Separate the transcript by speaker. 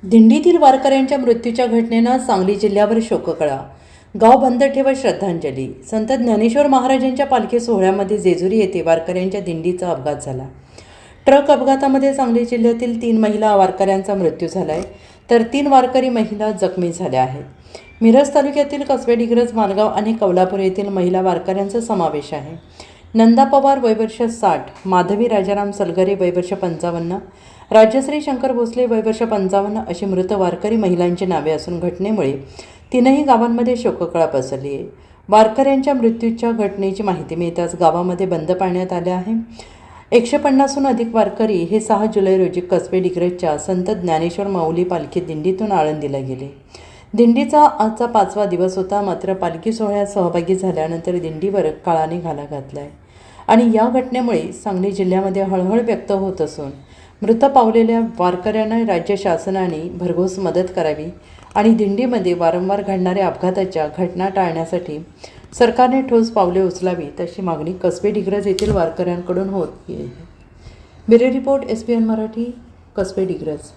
Speaker 1: दिंडीतील वारकऱ्यांच्या मृत्यूच्या घटनेनं सांगली जिल्ह्यावर शोककळा. गाव बंद ठेवत श्रद्धांजली. संत ज्ञानेश्वर महाराजांच्या पालखी सोहळ्यामध्ये जेजुरी येथे वारकऱ्यांच्या दिंडीचा अपघात झाला. ट्रक अपघातामध्ये सांगली जिल्ह्यातील 3 महिला वारकऱ्यांचा मृत्यू झाला आहे, तर 3 वारकरी महिला जखमी झाल्या आहेत. मिरज तालुक्यातील कसबे डिग्रज, मालगाव आणि कौलापूर येथील महिला वारकऱ्यांचा समावेश आहे. नंदा पवार वय वर्ष 60, माधवी राजाराम सलगरे वय वर्ष 55, राजश्री शंकर भोसले वय वर्ष 55 अशी मृत वारकरी महिलांची नावे असून घटनेमुळे 3ही गावांमध्ये शोककळा पसरली आहे. वारकऱ्यांच्या मृत्यूच्या घटनेची माहिती मिळताच गावामध्ये बंद पाळण्यात आले आहे. 150हून अधिक वारकरी हे 6 जुलै रोजी कसबे डिग्रजच्या संत ज्ञानेश्वर माऊली पालखी दिंडीतून आळंदीला गेले. दिंडीचा आजचा 5वा दिवस होता. मात्र पालखी सोहळ्यात सहभागी झाल्यानंतर दिंडीवर काळाने घाला घातला आहे आणि या घटनेमुळे सांगली जिल्ह्यामध्ये हळहळ व्यक्त होत असून मृत पावलेल्या वारकऱ्यांना राज्य शासनाने भरघोस मदत करावी आणि दिंडीमध्ये वारंवार घडणाऱ्या अपघाताच्या घटना टाळण्यासाठी सरकारने ठोस पावले उचलावीत अशी मागणी कसबे डिग्रज येथील वारकऱ्यांकडून होत आहे. Bureau report SBN Marathi, Kasbe Digraj.